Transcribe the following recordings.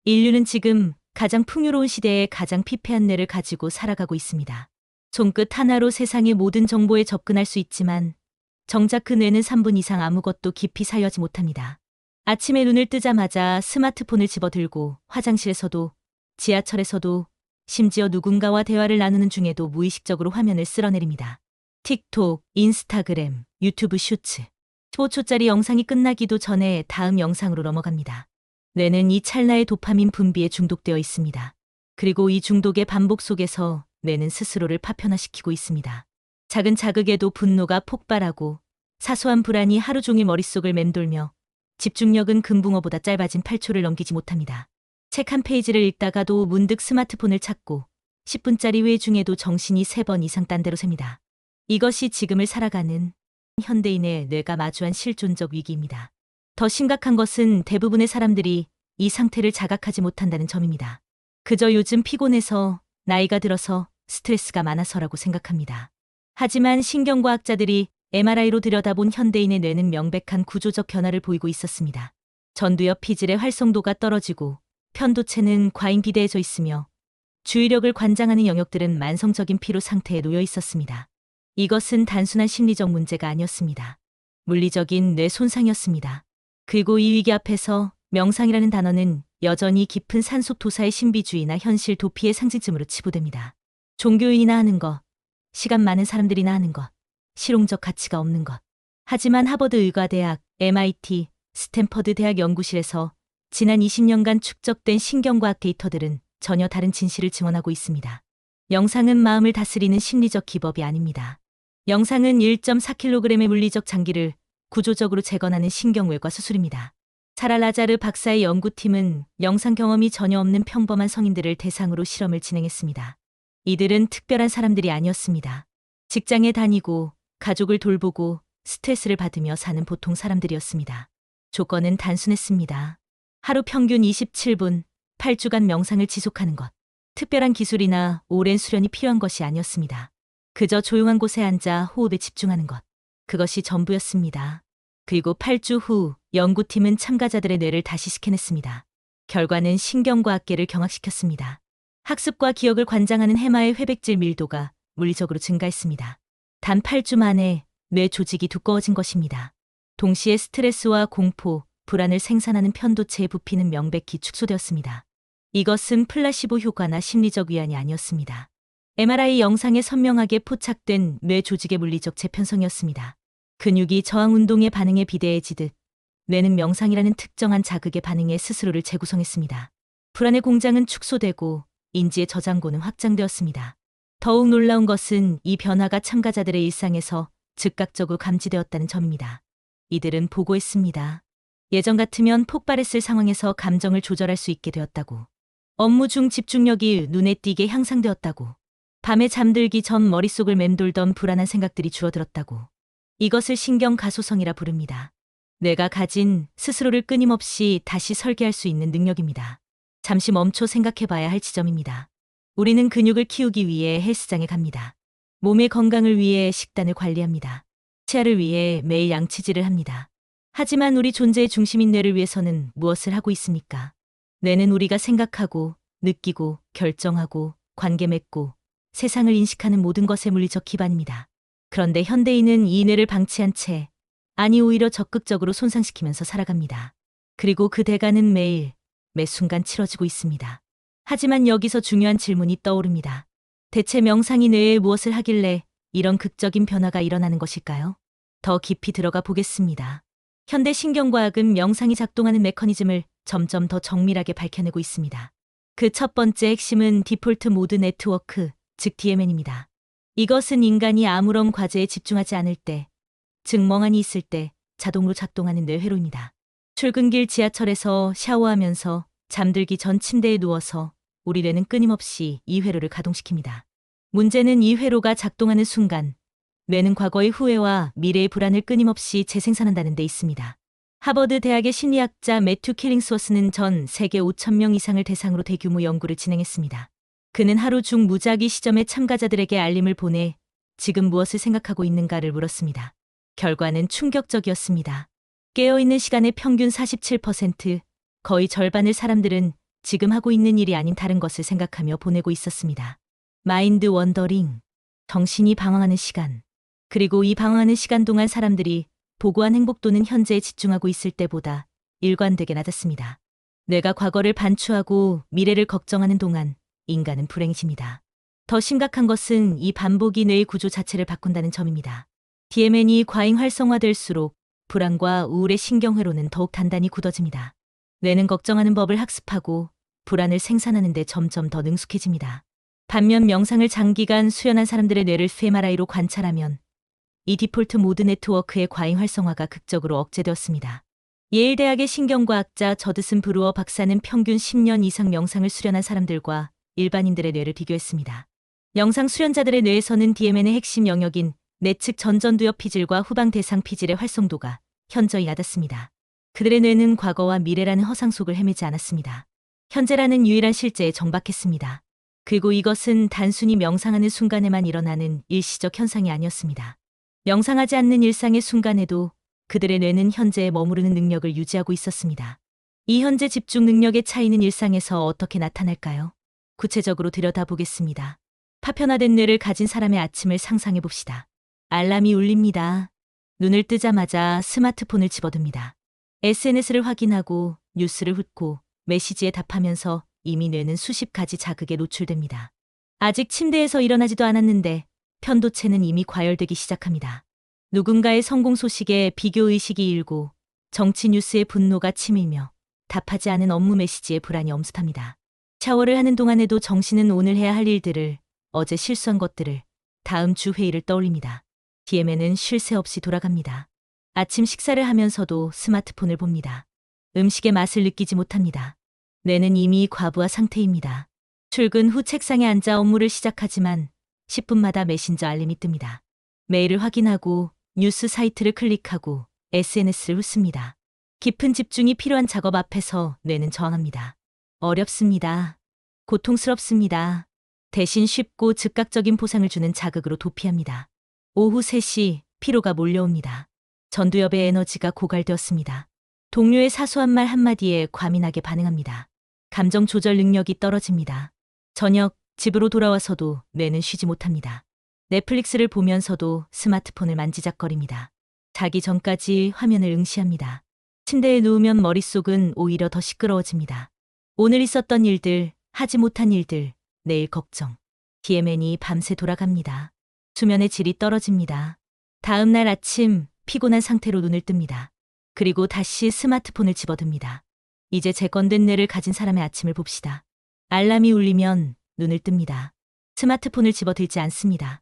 인류는 지금 가장 풍요로운 시대에 가장 피폐한 뇌를 가지고 살아가고 있습니다. 손끝 하나로 세상의 모든 정보에 접근할 수 있지만 정작 그 뇌는 3분 이상 아무것도 깊이 사유하지 못합니다. 아침에 눈을 뜨자마자 스마트폰을 집어들고 화장실에서도 지하철에서도 심지어 누군가와 대화를 나누는 중에도 무의식적으로 화면을 쓸어내립니다. 틱톡, 인스타그램, 유튜브 슈츠. 15초짜리 영상이 끝나기도 전에 다음 영상으로 넘어갑니다. 뇌는 이 찰나의 도파민 분비에 중독되어 있습니다. 그리고 이 중독의 반복 속에서 뇌는 스스로를 파편화시키고 있습니다. 작은 자극에도 분노가 폭발하고 사소한 불안이 하루 종일 머릿속을 맴돌며 집중력은 금붕어보다 짧아진 8초를 넘기지 못합니다. 책 한 페이지를 읽다가도 문득 스마트폰을 찾고 10분짜리 회의 중에도 정신이 3번 이상 딴 데로 셉니다. 이것이 지금을 살아가는 현대인의 뇌가 마주한 실존적 위기입니다. 더 심각한 것은 대부분의 사람들이 이 상태를 자각하지 못한다는 점입니다. 그저 요즘 피곤해서, 나이가 들어서, 스트레스가 많아서라고 생각합니다. 하지만 신경과학자들이 MRI로 들여다본 현대인의 뇌는 명백한 구조적 변화를 보이고 있었습니다. 전두엽 피질의 활성도가 떨어지고 편도체는 과잉비대해져 있으며 주의력을 관장하는 영역들은 만성적인 피로 상태에 놓여 있었습니다. 이것은 단순한 심리적 문제가 아니었습니다. 물리적인 뇌 손상이었습니다. 그리고 이 위기 앞에서 명상이라는 단어는 여전히 깊은 산속도사의 신비주의나 현실 도피의 상징쯤으로 치부됩니다. 종교인이나 하는 것, 시간 많은 사람들이나 하는 것, 실용적 가치가 없는 것. 하지만 하버드 의과대학, MIT, 스탠퍼드 대학 연구실에서 지난 20년간 축적된 신경과학 데이터들은 전혀 다른 진실을 증언하고 있습니다. 명상은 마음을 다스리는 심리적 기법이 아닙니다. 명상은 1.4kg의 물리적 장기를 구조적으로 재건하는 신경외과 수술입니다. 사라 라자르 박사의 연구팀은 명상 경험이 전혀 없는 평범한 성인들을 대상으로 실험을 진행했습니다. 이들은 특별한 사람들이 아니었습니다. 직장에 다니고 가족을 돌보고 스트레스를 받으며 사는 보통 사람들이었습니다. 조건은 단순했습니다. 하루 평균 27분, 8주간 명상을 지속하는 것. 특별한 기술이나 오랜 수련이 필요한 것이 아니었습니다. 그저 조용한 곳에 앉아 호흡에 집중하는 것. 그것이 전부였습니다. 그리고 8주 후 연구팀은 참가자들의 뇌를 다시 스캔했습니다. 결과는 신경과학계를 경악시켰습니다. 학습과 기억을 관장하는 해마의 회백질 밀도가 물리적으로 증가했습니다. 단 8주 만에 뇌 조직이 두꺼워진 것입니다. 동시에 스트레스와 공포, 불안을 생산하는 편도체의 부피는 명백히 축소되었습니다. 이것은 플라시보 효과나 심리적 위안이 아니었습니다. MRI 영상에 선명하게 포착된 뇌 조직의 물리적 재편성이었습니다. 근육이 저항 운동의 반응에 비대해지듯 뇌는 명상이라는 특정한 자극의 반응에 스스로를 재구성했습니다. 불안의 공장은 축소되고 인지의 저장고는 확장되었습니다. 더욱 놀라운 것은 이 변화가 참가자들의 일상에서 즉각적으로 감지되었다는 점입니다. 이들은 보고했습니다. 예전 같으면 폭발했을 상황에서 감정을 조절할 수 있게 되었다고. 업무 중 집중력이 눈에 띄게 향상되었다고. 밤에 잠들기 전 머릿속을 맴돌던 불안한 생각들이 줄어들었다고. 이것을 신경 가소성이라 부릅니다. 뇌가 가진 스스로를 끊임없이 다시 설계할 수 있는 능력입니다. 잠시 멈춰 생각해봐야 할 지점입니다. 우리는 근육을 키우기 위해 헬스장에 갑니다. 몸의 건강을 위해 식단을 관리합니다. 치아를 위해 매일 양치질을 합니다. 하지만 우리 존재의 중심인 뇌를 위해서는 무엇을 하고 있습니까? 뇌는 우리가 생각하고, 느끼고, 결정하고, 관계 맺고, 세상을 인식하는 모든 것의 물리적 기반입니다. 그런데 현대인은 이 뇌를 방치한 채, 아니 오히려 적극적으로 손상시키면서 살아갑니다. 그리고 그 대가는 매일, 매 순간 치러지고 있습니다. 하지만 여기서 중요한 질문이 떠오릅니다. 대체 명상이 뇌에 무엇을 하길래 이런 극적인 변화가 일어나는 것일까요? 더 깊이 들어가 보겠습니다. 현대 신경과학은 명상이 작동하는 메커니즘을 점점 더 정밀하게 밝혀내고 있습니다. 그 첫 번째 핵심은 디폴트 모드 네트워크, 즉 DMN입니다. 이것은 인간이 아무런 과제에 집중하지 않을 때, 즉 멍하니 있을 때 자동으로 작동하는 뇌 회로입니다. 출근길 지하철에서 샤워하면서 잠들기 전 침대에 누워서 우리 뇌는 끊임없이 이 회로를 가동시킵니다. 문제는 이 회로가 작동하는 순간 뇌는 과거의 후회와 미래의 불안을 끊임없이 재생산한다는 데 있습니다. 하버드 대학의 심리학자 매튜 킬링스워스는 전 세계 5,000명 이상을 대상으로 대규모 연구를 진행했습니다. 그는 하루 중 무작위 시점에 참가자들에게 알림을 보내 지금 무엇을 생각하고 있는가를 물었습니다. 결과는 충격적이었습니다. 깨어있는 시간의 평균 47%, 거의 절반의 사람들은 지금 하고 있는 일이 아닌 다른 것을 생각하며 보내고 있었습니다. 마인드 원더링, 정신이 방황하는 시간. 그리고 이 방황하는 시간 동안 사람들이 보고한 행복도는 현재에 집중하고 있을 때보다 일관되게 낮았습니다. 뇌가 과거를 반추하고 미래를 걱정하는 동안 인간은 불행해집니다. 더 심각한 것은 이 반복이 뇌의 구조 자체를 바꾼다는 점입니다. DMN이 과잉 활성화될수록 불안과 우울의 신경회로는 더욱 단단히 굳어집니다. 뇌는 걱정하는 법을 학습하고 불안을 생산하는 데 점점 더 능숙해집니다. 반면 명상을 장기간 수련한 사람들의 뇌를 fMRI로 관찰하면 이 디폴트 모드 네트워크의 과잉 활성화가 극적으로 억제되었습니다. 예일대학의 신경과학자 저드슨 브루어 박사는 평균 10년 이상 명상을 수련한 사람들과 일반인들의 뇌를 비교했습니다. 명상 수련자들의 뇌에서는 DMN의 핵심 영역인 내측 전전두엽 피질과 후방 대상 피질의 활성도가 현저히 낮았습니다. 그들의 뇌는 과거와 미래라는 허상 속을 헤매지 않았습니다. 현재라는 유일한 실제에 정박했습니다. 그리고 이것은 단순히 명상하는 순간에만 일어나는 일시적 현상이 아니었습니다. 명상하지 않는 일상의 순간에도 그들의 뇌는 현재에 머무르는 능력을 유지하고 있었습니다. 이 현재 집중 능력의 차이는 일상에서 어떻게 나타날까요? 구체적으로 들여다보겠습니다. 파편화된 뇌를 가진 사람의 아침을 상상해 봅시다. 알람이 울립니다. 눈을 뜨자마자 스마트폰을 집어듭니다. SNS를 확인하고 뉴스를 훑고 메시지에 답하면서 이미 뇌는 수십 가지 자극에 노출됩니다. 아직 침대에서 일어나지도 않았는데 편도체는 이미 과열되기 시작합니다. 누군가의 성공 소식에 비교의식이 일고 정치 뉴스의 분노가 치밀며 답하지 않은 업무 메시지에 불안이 엄습합니다. 샤워를 하는 동안에도 정신은 오늘 해야 할 일들을, 어제 실수한 것들을, 다음 주 회의를 떠올립니다. DMN은 쉴 새 없이 돌아갑니다. 아침 식사를 하면서도 스마트폰을 봅니다. 음식의 맛을 느끼지 못합니다. 뇌는 이미 과부하 상태입니다. 출근 후 책상에 앉아 업무를 시작하지만 10분마다 메신저 알림이 뜹니다. 메일을 확인하고 뉴스 사이트를 클릭하고 SNS를 훑습니다. 깊은 집중이 필요한 작업 앞에서 뇌는 저항합니다. 어렵습니다. 고통스럽습니다. 대신 쉽고 즉각적인 보상을 주는 자극으로 도피합니다. 오후 3시 피로가 몰려옵니다. 전두엽의 에너지가 고갈되었습니다. 동료의 사소한 말 한마디에 과민하게 반응합니다. 감정 조절 능력이 떨어집니다. 저녁 집으로 돌아와서도 뇌는 쉬지 못합니다. 넷플릭스를 보면서도 스마트폰을 만지작거립니다. 자기 전까지 화면을 응시합니다. 침대에 누우면 머릿속은 오히려 더 시끄러워집니다. 오늘 있었던 일들, 하지 못한 일들, 내일 걱정. DMN이 밤새 돌아갑니다. 수면의 질이 떨어집니다. 다음 날 아침 피곤한 상태로 눈을 뜹니다. 그리고 다시 스마트폰을 집어듭니다. 이제 재건된 뇌를 가진 사람의 아침을 봅시다. 알람이 울리면 눈을 뜹니다. 스마트폰을 집어들지 않습니다.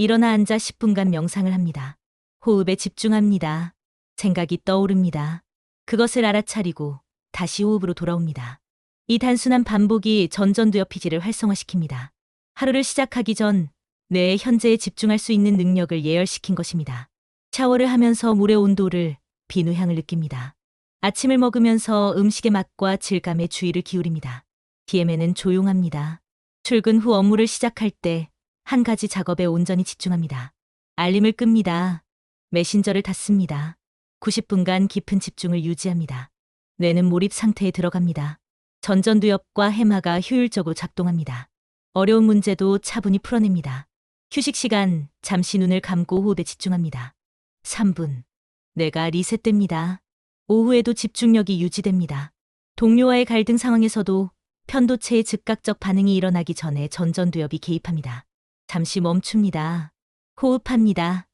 일어나 앉아 10분간 명상을 합니다. 호흡에 집중합니다. 생각이 떠오릅니다. 그것을 알아차리고 다시 호흡으로 돌아옵니다. 이 단순한 반복이 전전두엽 피질을 활성화시킵니다. 하루를 시작하기 전 뇌의 현재에 집중할 수 있는 능력을 예열시킨 것입니다. 샤워를 하면서 물의 온도를, 비누 향을 느낍니다. 아침을 먹으면서 음식의 맛과 질감에 주의를 기울입니다. DMN은 조용합니다. 출근 후 업무를 시작할 때 한 가지 작업에 온전히 집중합니다. 알림을 끕니다. 메신저를 닫습니다. 90분간 깊은 집중을 유지합니다. 뇌는 몰입 상태에 들어갑니다. 전전두엽과 해마가 효율적으로 작동합니다. 어려운 문제도 차분히 풀어냅니다. 휴식 시간, 잠시 눈을 감고 호흡에 집중합니다. 3분. 뇌가 리셋됩니다. 오후에도 집중력이 유지됩니다. 동료와의 갈등 상황에서도 편도체의 즉각적 반응이 일어나기 전에 전전두엽이 개입합니다. 잠시 멈춥니다. 호흡합니다.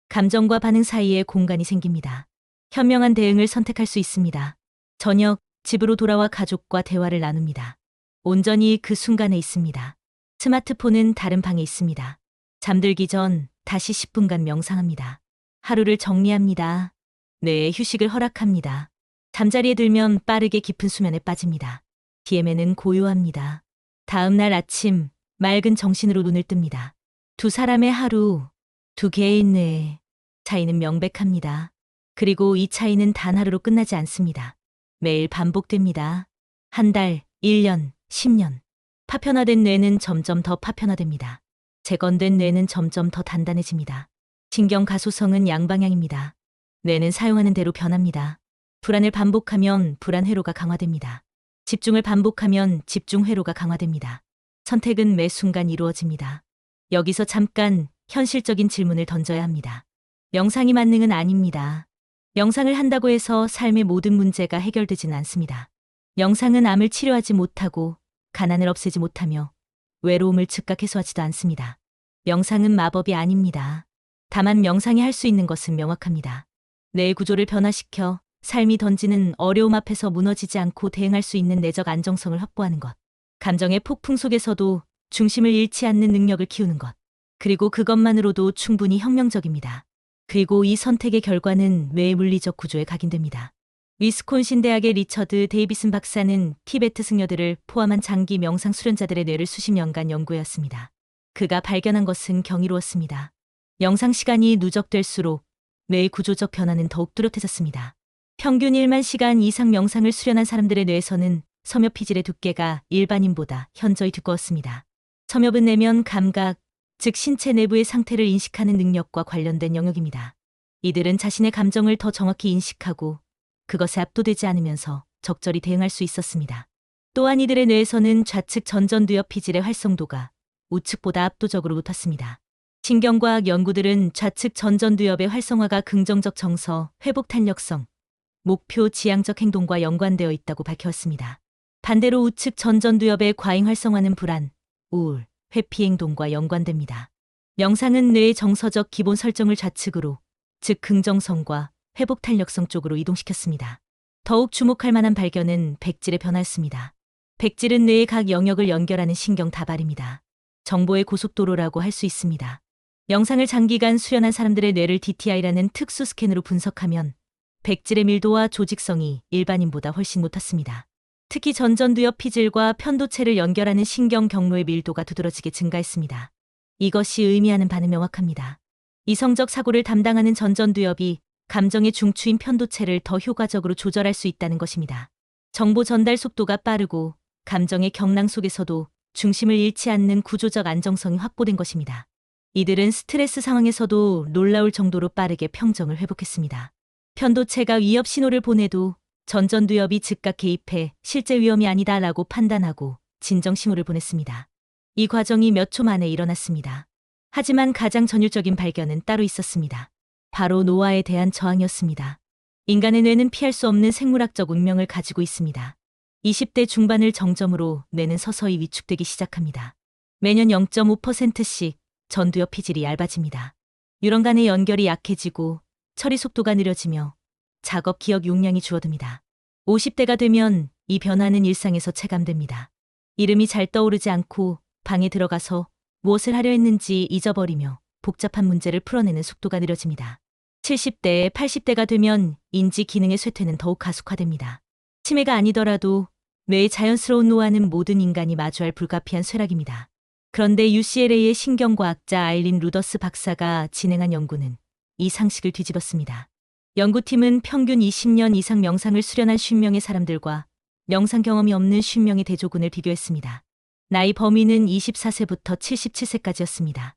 감정과 반응 사이에 공간이 생깁니다. 현명한 대응을 선택할 수 있습니다. 저녁, 집으로 돌아와 가족과 대화를 나눕니다. 온전히 그 순간에 있습니다. 스마트폰은 다른 방에 있습니다. 잠들기 전 다시 10분간 명상합니다. 하루를 정리합니다. 뇌에 휴식을 허락합니다. 잠자리에 들면 빠르게 깊은 수면에 빠집니다. DMN은 고요합니다. 다음 날 아침 맑은 정신으로 눈을 뜹니다. 두 사람의 하루, 두 개의 뇌. 차이는 명백합니다. 그리고 이 차이는 단 하루로 끝나지 않습니다. 매일 반복됩니다. 한 달, 1년, 10년. 파편화된 뇌는 점점 더 파편화됩니다. 재건된 뇌는 점점 더 단단해집니다. 신경 가소성은 양방향입니다. 뇌는 사용하는 대로 변합니다. 불안을 반복하면 불안 회로가 강화됩니다. 집중을 반복하면 집중 회로가 강화됩니다. 선택은 매 순간 이루어집니다. 여기서 잠깐 현실적인 질문을 던져야 합니다. 명상이 만능은 아닙니다. 명상을 한다고 해서 삶의 모든 문제가 해결되지는 않습니다. 명상은 암을 치료하지 못하고 가난을 없애지 못하며 외로움을 즉각 해소하지도 않습니다. 명상은 마법이 아닙니다. 다만 명상이 할 수 있는 것은 명확합니다. 뇌의 구조를 변화시켜 삶이 던지는 어려움 앞에서 무너지지 않고 대응할 수 있는 내적 안정성을 확보하는 것. 감정의 폭풍 속에서도 중심을 잃지 않는 능력을 키우는 것. 그리고 그것만으로도 충분히 혁명적입니다. 그리고 이 선택의 결과는 뇌의 물리적 구조에 각인됩니다. 위스콘신 대학의 리처드 데이비슨 박사는 티베트 승려들을 포함한 장기 명상 수련자들의 뇌를 수십 년간 연구해왔습니다. 그가 발견한 것은 경이로웠습니다. 명상 시간이 누적될수록 뇌의 구조적 변화는 더욱 뚜렷해졌습니다. 평균 1만 시간 이상 명상을 수련한 사람들의 뇌에서는 섬엽 피질의 두께가 일반인보다 현저히 두꺼웠습니다. 섬엽은 내면 감각, 즉 신체 내부의 상태를 인식하는 능력과 관련된 영역입니다. 이들은 자신의 감정을 더 정확히 인식하고 그것에 압도되지 않으면서 적절히 대응할 수 있었습니다. 또한 이들의 뇌에서는 좌측 전전두엽 피질의 활성도가 우측보다 압도적으로 높았습니다. 신경과학 연구들은 좌측 전전두엽의 활성화가 긍정적 정서, 회복 탄력성, 목표 지향적 행동과 연관되어 있다고 밝혀왔습니다. 반대로 우측 전전두엽의 과잉 활성화는 불안, 우울, 회피 행동과 연관됩니다. 명상은 뇌의 정서적 기본 설정을 좌측으로, 즉 긍정성과 회복 탄력성 쪽으로 이동시켰습니다. 더욱 주목할 만한 발견은 백질의 변화였습니다. 백질은 뇌의 각 영역을 연결하는 신경 다발입니다. 정보의 고속도로라고 할 수 있습니다. 명상을 장기간 수련한 사람들의 뇌를 DTI라는 특수 스캔으로 분석하면 백질의 밀도와 조직성이 일반인보다 훨씬 높았습니다. 특히 전전두엽 피질과 편도체를 연결하는 신경 경로의 밀도가 두드러지게 증가했습니다. 이것이 의미하는 바는 명확합니다. 이성적 사고를 담당하는 전전두엽이 감정의 중추인 편도체를 더 효과적으로 조절할 수 있다는 것입니다. 정보 전달 속도가 빠르고 감정의 경랑 속에서도 중심을 잃지 않는 구조적 안정성이 확보된 것입니다. 이들은 스트레스 상황에서도 놀라울 정도로 빠르게 평정을 회복했습니다. 편도체가 위협 신호를 보내도 전전두엽이 즉각 개입해 실제 위험이 아니다라고 판단하고 진정 신호를 보냈습니다. 이 과정이 몇 초 만에 일어났습니다. 하지만 가장 전율적인 발견은 따로 있었습니다. 바로 노화에 대한 저항이었습니다. 인간의 뇌는 피할 수 없는 생물학적 운명을 가지고 있습니다. 20대 중반을 정점으로 뇌는 서서히 위축되기 시작합니다. 매년 0.5%씩 전두엽 피질이 얇아집니다. 뉴런 간의 연결이 약해지고 처리 속도가 느려지며 작업 기억 용량이 줄어듭니다. 50대가 되면 이 변화는 일상에서 체감됩니다. 이름이 잘 떠오르지 않고 방에 들어가서 무엇을 하려 했는지 잊어버리며 복잡한 문제를 풀어내는 속도가 느려집니다. 70대, 80대가 되면 인지 기능의 쇠퇴는 더욱 가속화됩니다. 치매가 아니더라도 뇌의 자연스러운 노화는 모든 인간이 마주할 불가피한 쇠락입니다. 그런데 UCLA의 신경과학자 아일린 루더스 박사가 진행한 연구는 이 상식을 뒤집었습니다. 연구팀은 평균 20년 이상 명상을 수련한 50명의 사람들과 명상 경험이 없는 50명의 대조군을 비교했습니다. 나이 범위는 24세부터 77세까지였습니다.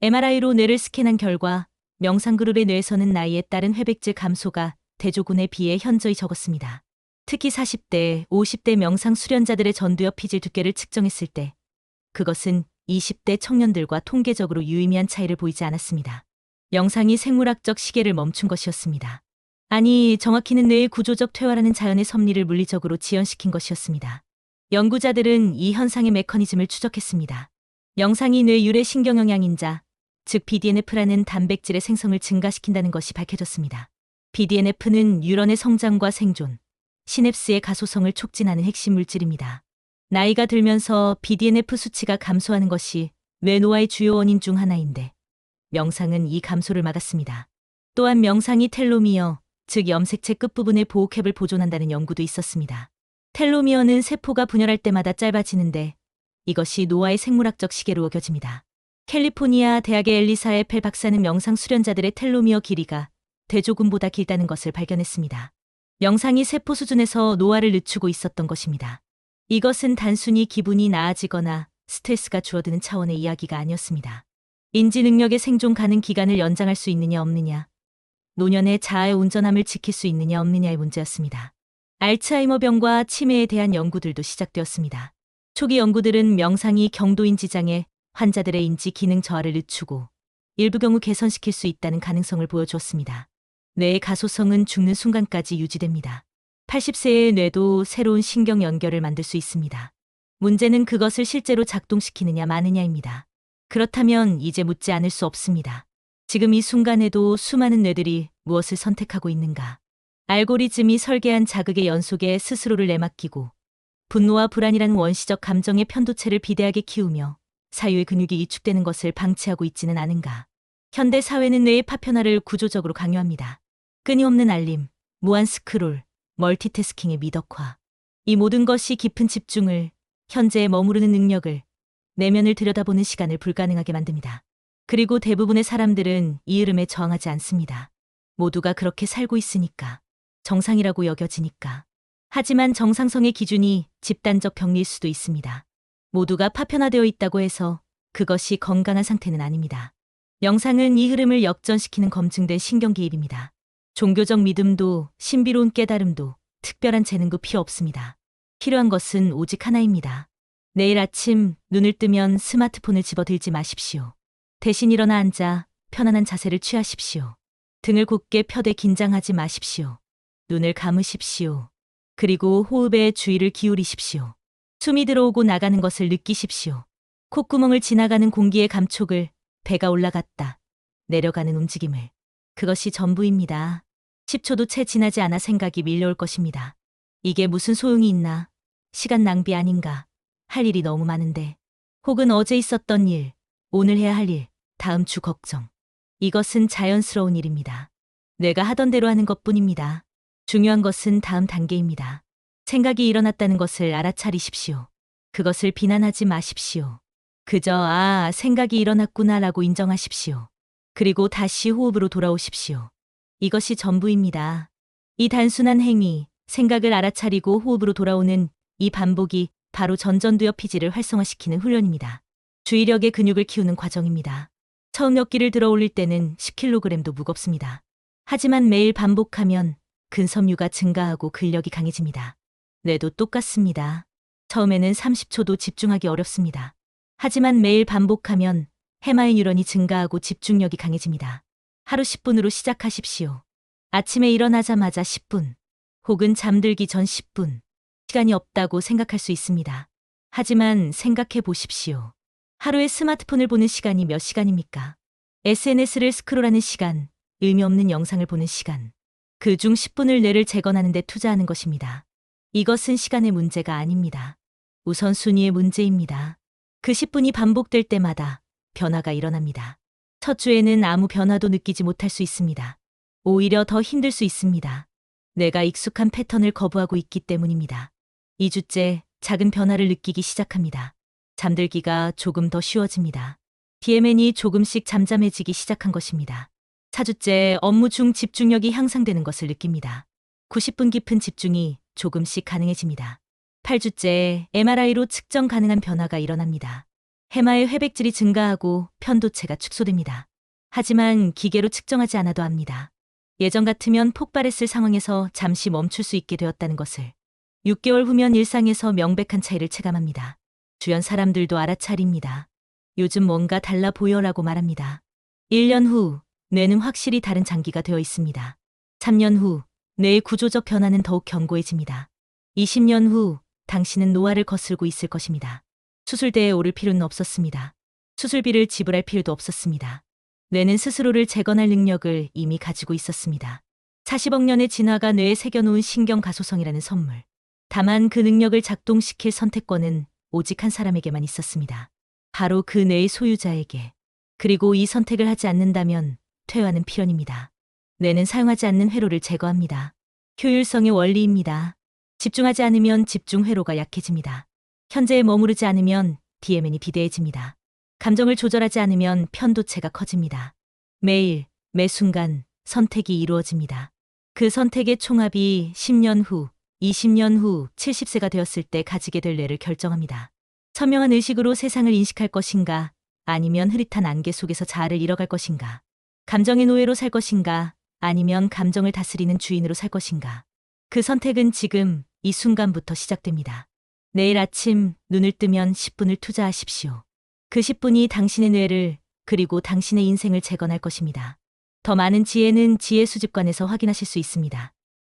MRI로 뇌를 스캔한 결과 명상 그룹의 뇌에서는 나이에 따른 회백질 감소가 대조군에 비해 현저히 적었습니다. 특히 40대, 50대 명상 수련자들의 전두엽 피질 두께를 측정했을 때 그것은 20대 청년들과 통계적으로 유의미한 차이를 보이지 않았습니다. 명상이 생물학적 시계를 멈춘 것이었습니다. 아니, 정확히는 뇌의 구조적 퇴화라는 자연의 섭리를 물리적으로 지연시킨 것이었습니다. 연구자들은 이 현상의 메커니즘을 추적했습니다. 명상이 뇌 유래 신경 영양인자, 즉 BDNF라는 단백질의 생성을 증가시킨다는 것이 밝혀졌습니다. BDNF는 뉴런의 성장과 생존, 시냅스의 가소성을 촉진하는 핵심 물질입니다. 나이가 들면서 BDNF 수치가 감소하는 것이 뇌 노화의 주요 원인 중 하나인데 명상은 이 감소를 막았습니다. 또한 명상이 텔로미어, 즉 염색체 끝부분의 보호캡을 보존한다는 연구도 있었습니다. 텔로미어는 세포가 분열할 때마다 짧아지는데 이것이 노화의 생물학적 시계로 여겨집니다. 캘리포니아 대학의 엘리사 에펠 박사는 명상 수련자들의 텔로미어 길이가 대조군보다 길다는 것을 발견했습니다. 명상이 세포 수준에서 노화를 늦추고 있었던 것입니다. 이것은 단순히 기분이 나아지거나 스트레스가 줄어드는 차원의 이야기가 아니었습니다. 인지 능력의 생존 가능 기간을 연장할 수 있느냐 없느냐, 노년의 자아의 온전함을 지킬 수 있느냐 없느냐의 문제였습니다. 알츠하이머병과 치매에 대한 연구들도 시작되었습니다. 초기 연구들은 명상이 경도인 지장에 환자들의 인지 기능 저하를 늦추고 일부 경우 개선시킬 수 있다는 가능성을 보여주었습니다. 뇌의 가소성은 죽는 순간까지 유지됩니다. 80세의 뇌도 새로운 신경 연결을 만들 수 있습니다. 문제는 그것을 실제로 작동시키느냐 마느냐입니다. 그렇다면 이제 묻지 않을 수 없습니다. 지금 이 순간에도 수많은 뇌들이 무엇을 선택하고 있는가? 알고리즘이 설계한 자극의 연속에 스스로를 내맡기고 분노와 불안이라는 원시적 감정의 편도체를 비대하게 키우며 사유의 근육이 위축되는 것을 방치하고 있지는 않은가? 현대 사회는 뇌의 파편화를 구조적으로 강요합니다. 끊임없는 알림, 무한 스크롤, 멀티태스킹의 미덕화. 이 모든 것이 깊은 집중을, 현재에 머무르는 능력을, 내면을 들여다보는 시간을 불가능하게 만듭니다. 그리고 대부분의 사람들은 이 흐름에 저항하지 않습니다. 모두가 그렇게 살고 있으니까, 정상이라고 여겨지니까. 하지만 정상성의 기준이 집단적 병리일 수도 있습니다. 모두가 파편화되어 있다고 해서 그것이 건강한 상태는 아닙니다. 명상은 이 흐름을 역전시키는 검증된 신경기입입니다. 종교적 믿음도 신비로운 깨달음도 특별한 재능도 필요 없습니다. 필요한 것은 오직 하나입니다. 내일 아침 눈을 뜨면 스마트폰을 집어들지 마십시오. 대신 일어나 앉아 편안한 자세를 취하십시오. 등을 곧게 펴대 긴장하지 마십시오. 눈을 감으십시오. 그리고 호흡에 주의를 기울이십시오. 숨이 들어오고 나가는 것을 느끼십시오. 콧구멍을 지나가는 공기의 감촉을, 배가 올라갔다, 내려가는 움직임을. 그것이 전부입니다. 10초도 채 지나지 않아 생각이 밀려올 것입니다. 이게 무슨 소용이 있나? 시간 낭비 아닌가? 할 일이 너무 많은데. 혹은 어제 있었던 일, 오늘 해야 할 일, 다음 주 걱정. 이것은 자연스러운 일입니다. 내가 하던 대로 하는 것뿐입니다. 중요한 것은 다음 단계입니다. 생각이 일어났다는 것을 알아차리십시오. 그것을 비난하지 마십시오. 그저 생각이 일어났구나라고 인정하십시오. 그리고 다시 호흡으로 돌아오십시오. 이것이 전부입니다. 이 단순한 행위, 생각을 알아차리고 호흡으로 돌아오는 이 반복이 바로 전전두엽 피지를 활성화시키는 훈련입니다. 주의력의 근육을 키우는 과정입니다. 처음 몇 기를 들어 올릴 때는 10kg도 무겁습니다. 하지만 매일 반복하면 근섬유가 증가하고 근력이 강해집니다. 뇌도 똑같습니다. 처음에는 30초도 집중하기 어렵습니다. 하지만 매일 반복하면 해마의 뉴런이 증가하고 집중력이 강해집니다. 하루 10분으로 시작하십시오. 아침에 일어나자마자 10분, 혹은 잠들기 전 10분. 시간이 없다고 생각할 수 있습니다. 하지만 생각해 보십시오. 하루에 스마트폰을 보는 시간이 몇 시간입니까? SNS를 스크롤하는 시간, 의미 없는 영상을 보는 시간. 그중 10분을 뇌를 재건하는 데 투자하는 것입니다. 이것은 시간의 문제가 아닙니다. 우선순위의 문제입니다. 그 10분이 반복될 때마다 변화가 일어납니다. 첫 주에는 아무 변화도 느끼지 못할 수 있습니다. 오히려 더 힘들 수 있습니다. 뇌가 익숙한 패턴을 거부하고 있기 때문입니다. 2주째 작은 변화를 느끼기 시작합니다. 잠들기가 조금 더 쉬워집니다. DMN이 조금씩 잠잠해지기 시작한 것입니다. 4주째 업무 중 집중력이 향상되는 것을 느낍니다. 90분 깊은 집중이 조금씩 가능해집니다. 8주째 MRI로 측정 가능한 변화가 일어납니다. 해마의 회백질이 증가하고 편도체가 축소됩니다. 하지만 기계로 측정하지 않아도 압니다. 예전 같으면 폭발했을 상황에서 잠시 멈출 수 있게 되었다는 것을. 6개월 후면 일상에서 명백한 차이를 체감합니다. 주변 사람들도 알아차립니다. 요즘 뭔가 달라 보여라고 말합니다. 1년 후 뇌는 확실히 다른 장기가 되어 있습니다. 3년 후 뇌의 구조적 변화는 더욱 견고해집니다. 20년 후 당신은 노화를 거슬고 있을 것입니다. 수술대에 오를 필요는 없었습니다. 수술비를 지불할 필요도 없었습니다. 뇌는 스스로를 재건할 능력을 이미 가지고 있었습니다. 40억 년의 진화가 뇌에 새겨놓은 신경 가소성이라는 선물. 다만 그 능력을 작동시킬 선택권은 오직 한 사람에게만 있었습니다. 바로 그 뇌의 소유자에게. 그리고 이 선택을 하지 않는다면 퇴화는 필연입니다. 뇌는 사용하지 않는 회로를 제거합니다. 효율성의 원리입니다. 집중하지 않으면 집중 회로가 약해집니다. 현재에 머무르지 않으면 DMN이 비대해집니다. 감정을 조절하지 않으면 편도체가 커집니다. 매일, 매 순간 선택이 이루어집니다. 그 선택의 총합이 10년 후, 20년 후 70세가 되었을 때 가지게 될 뇌를 결정합니다. 선명한 의식으로 세상을 인식할 것인가, 아니면 흐릿한 안개 속에서 자아를 잃어갈 것인가. 감정의 노예로 살 것인가, 아니면 감정을 다스리는 주인으로 살 것인가. 그 선택은 지금 이 순간부터 시작됩니다. 내일 아침 눈을 뜨면 10분을 투자하십시오. 그 10분이 당신의 뇌를 그리고 당신의 인생을 재건할 것입니다. 더 많은 지혜는 지혜 수집관에서 확인하실 수 있습니다.